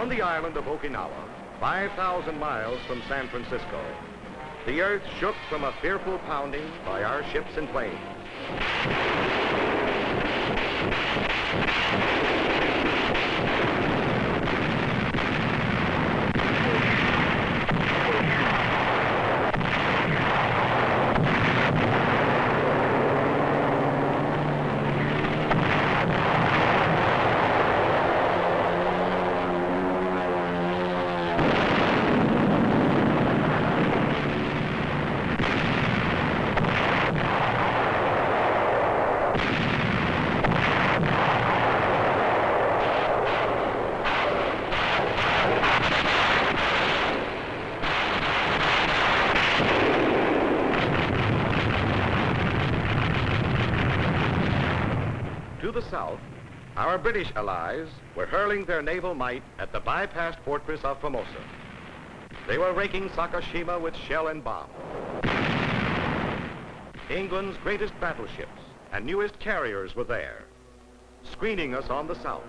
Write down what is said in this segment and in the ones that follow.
On the island of Okinawa, 5,000 miles from San Francisco, the earth shook from a fearful pounding by our ships and planes. To the south, our British allies were hurling their naval might at the bypassed fortress of Formosa. They were raking Sakashima with shell and bomb. England's greatest battleships and newest carriers were there, screening us on the south,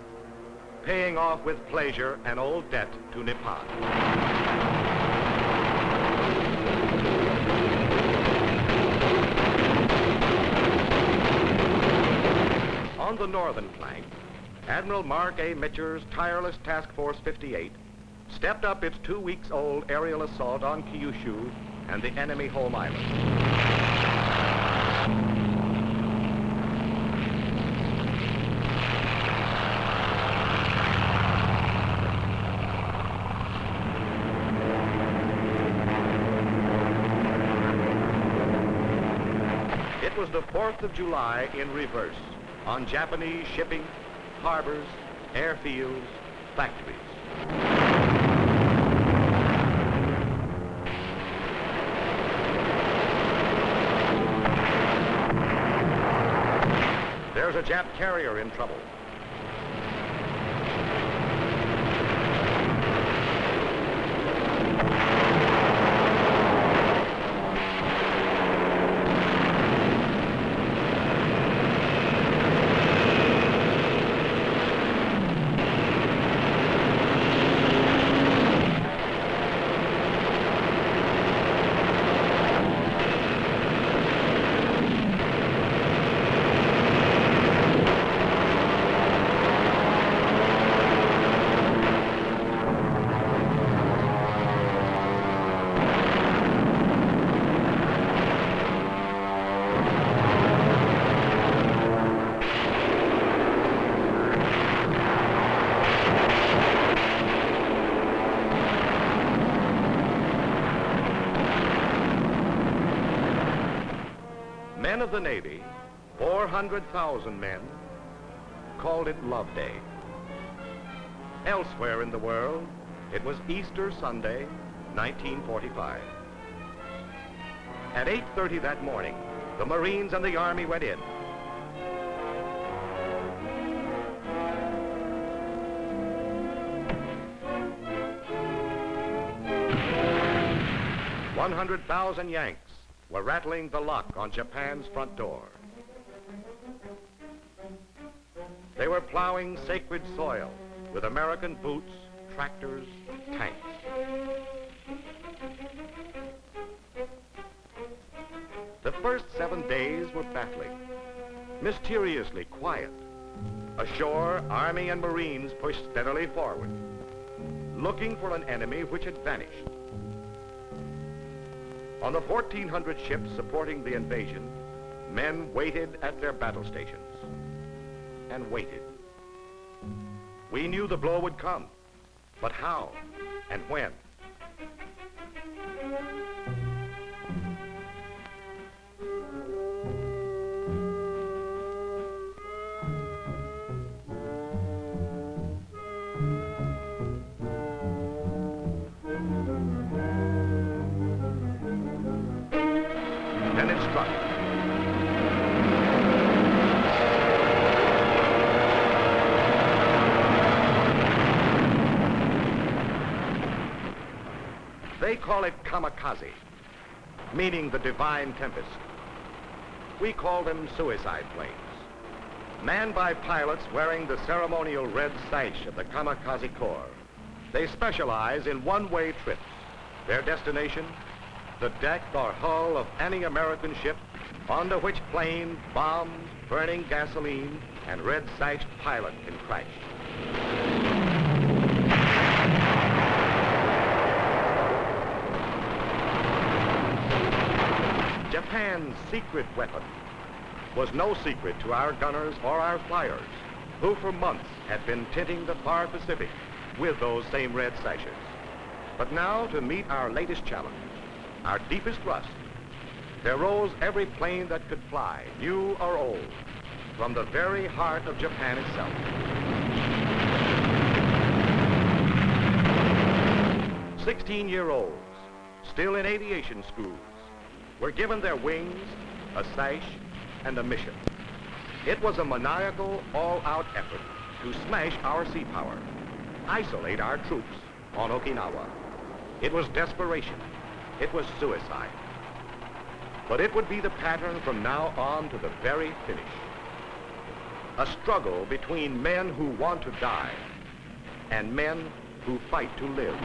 paying off with pleasure an old debt to Nippon. On the northern flank, Admiral Mark A. Mitcher's tireless Task Force 58 stepped up its 2-week-old aerial assault on Kyushu and the enemy home island. It was the 4th of July in reverse, on Japanese shipping, harbors, airfields, factories. There's a Jap carrier in trouble. Men of the Navy, 400,000 men, called it Love Day. Elsewhere in the world, it was Easter Sunday, 1945. At 8:30 that morning, the Marines and the Army went in. "100,000 Yanks were rattling the lock on Japan's front door. They were plowing sacred soil with American boots, tractors, tanks. The first 7 days were battling, mysteriously quiet. Ashore, Army and Marines pushed steadily forward, looking for an enemy which had vanished. On the 1,400 ships supporting the invasion, men waited at their battle stations and waited. We knew the blow would come, but how and when? Then it struck. They call it kamikaze, meaning the divine tempest. We call them suicide planes, manned by pilots wearing the ceremonial red sash of the kamikaze corps. They specialize in one-way trips. Their destination, the deck or hull of any American ship onto which planes, bombs, burning gasoline, and red-sashed pilot can crash. Japan's secret weapon was no secret to our gunners or our flyers, who for months had been tinting the far Pacific with those same red sashes. But now, to meet our latest challenge, our deepest rust, there rose every plane that could fly, new or old, from the very heart of Japan itself. 16-year-olds, still in aviation schools, were given their wings, a sash, and a mission. It was a maniacal, all-out effort to smash our sea power, isolate our troops on Okinawa. It was desperation. It was suicide. But it would be the pattern from now on to the very finish. A struggle between men who want to die and men who fight to live.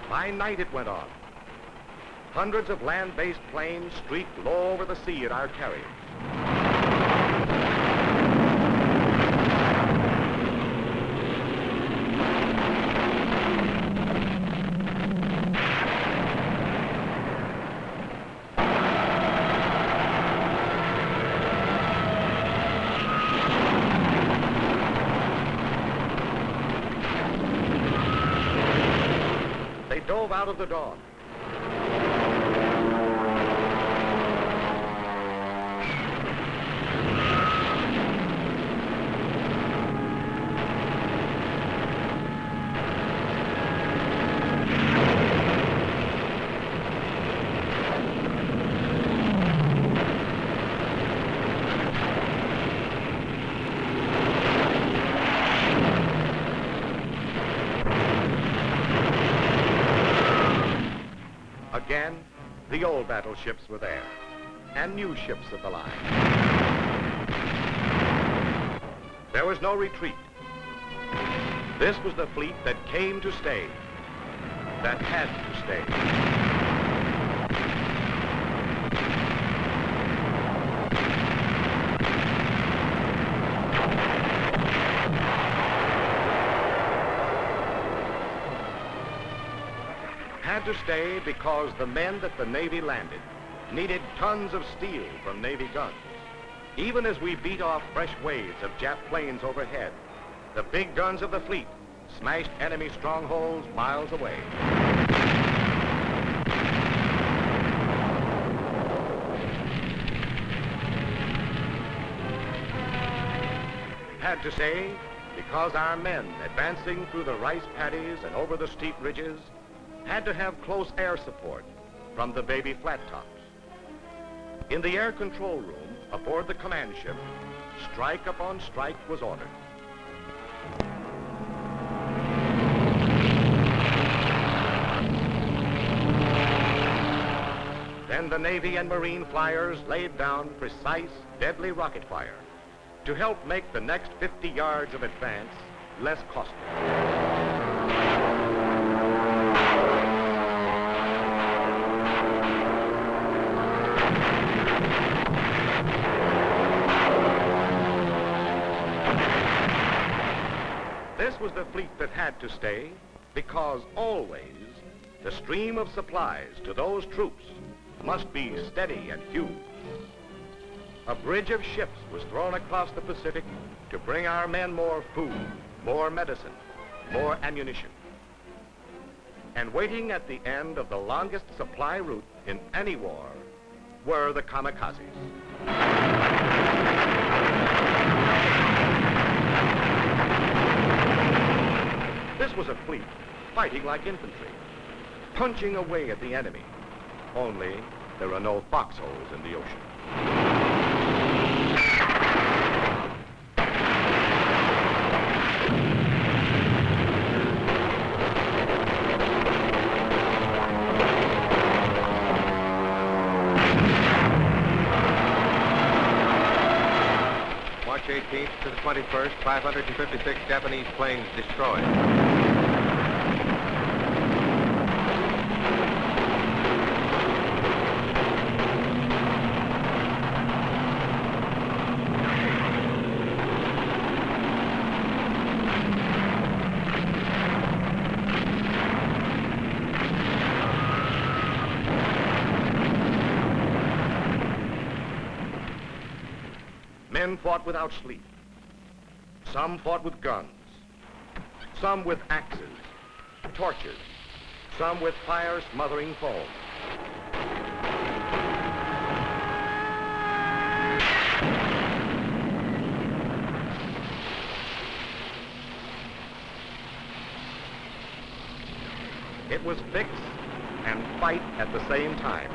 By night it went on. Hundreds of land-based planes streaked low over the sea at our carriers. They dove out of the dawn. Again, the old battleships were there, and new ships of the line. There was no retreat. This was the fleet that came to stay, that had to stay. Had to stay because the men that the Navy landed needed tons of steel from Navy guns. Even as we beat off fresh waves of Jap planes overhead, the big guns of the fleet smashed enemy strongholds miles away. Had to stay because our men advancing through the rice paddies and over the steep ridges had to have close air support from the baby flat tops. In the air control room aboard the command ship, strike upon strike was ordered. Then the Navy and Marine flyers laid down precise, deadly rocket fire to help make the next 50 yards of advance less costly. This was the fleet that had to stay because always the stream of supplies to those troops must be steady and huge. A bridge of ships was thrown across the Pacific to bring our men more food, more medicine, more ammunition. And waiting at the end of the longest supply route in any war were the kamikazes. This was a fleet fighting like infantry, punching away at the enemy. Only there are no foxholes in the ocean. March 18th to the 21st, 556 Japanese planes destroyed. Men fought without sleep. Some fought with guns. Some with axes, torches. Some with fire-smothering foam. It was fix and fight at the same time.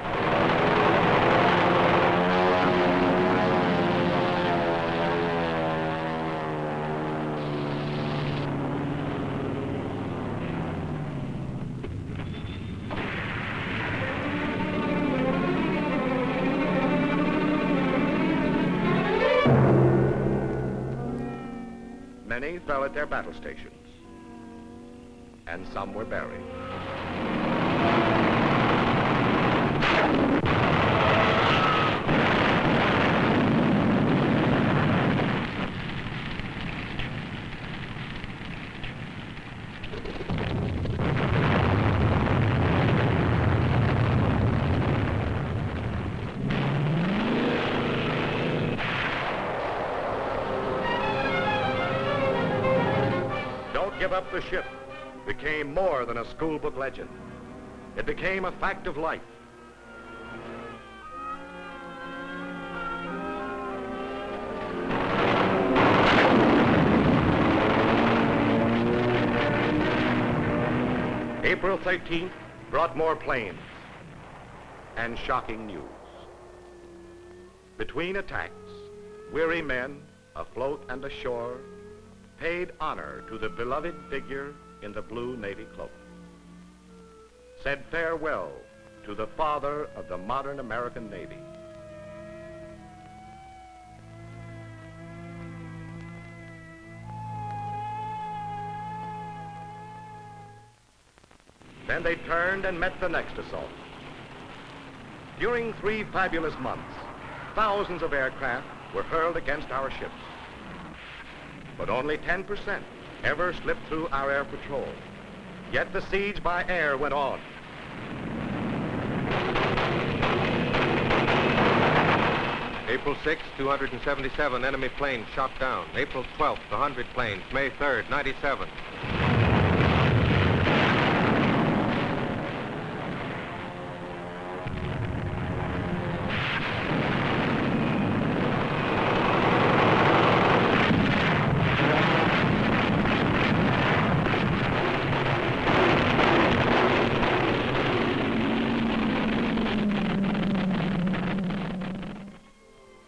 Many fell at their battle stations, and some were buried. Give up the ship became more than a schoolbook legend. It became a fact of life. April 13th brought more planes and shocking news. Between attacks, weary men, afloat and ashore, paid honor to the beloved figure in the blue Navy cloak, said farewell to the father of the modern American Navy. Then they turned and met the next assault. During 3 fabulous months, thousands of aircraft were hurled against our ships. But only 10% ever slipped through our air patrol. Yet the siege by air went on. April 6th, 277 enemy planes shot down. April 12th, 100 planes. May 3rd, 97.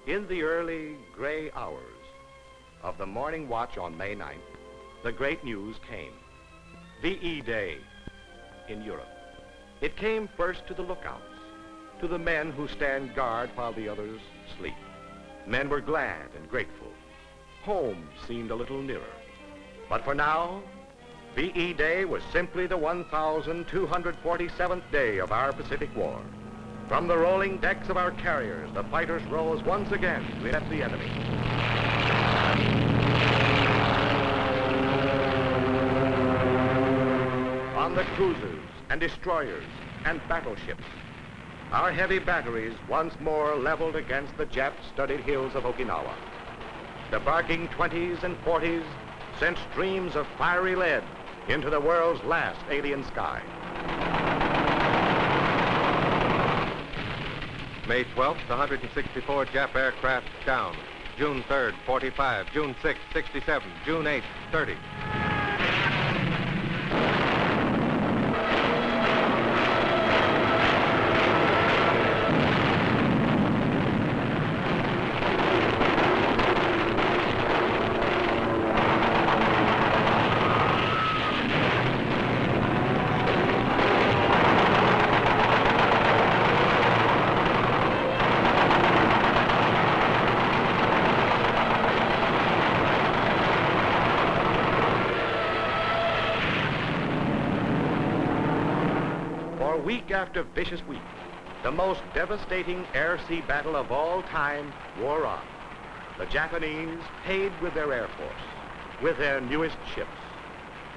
In the early gray hours of the morning watch on May 9th, the great news came. VE Day in Europe. It came first to the lookouts, to the men who stand guard while the others sleep. Men were glad and grateful. Home seemed a little nearer. But for now, VE Day was simply the 1,247th day of our Pacific War. From the rolling decks of our carriers, the fighters rose once again to meet the enemy. On the cruisers and destroyers and battleships, our heavy batteries once more leveled against the Jap-studded hills of Okinawa. The barking 20s and 40s sent streams of fiery lead into the world's last alien sky. May 12th, 164 Jap aircraft down. June 3rd, 45. June 6th, 67. June 8th, 30. Week after vicious week, the most devastating air-sea battle of all time wore on. The Japanese paid with their Air Force, with their newest ships,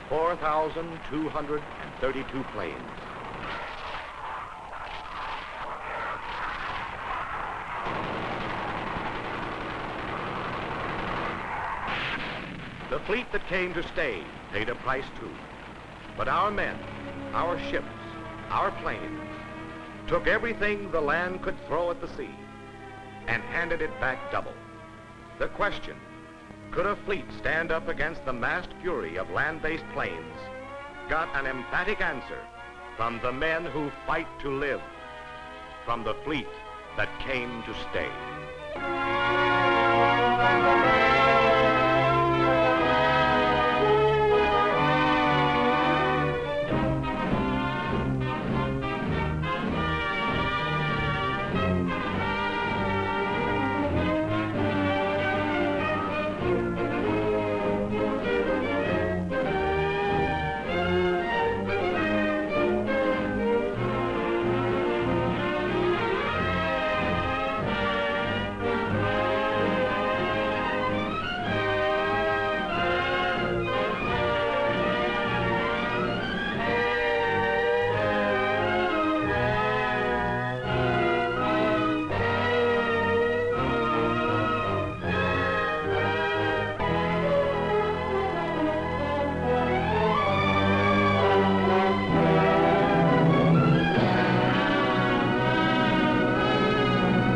4,232 planes. The fleet that came to stay paid a price too. But our men, our ships, our planes took everything the land could throw at the sea and handed it back double. The question, could a fleet stand up against the massed fury of land-based planes, got an emphatic answer from the men who fight to live, from the fleet that came to stay.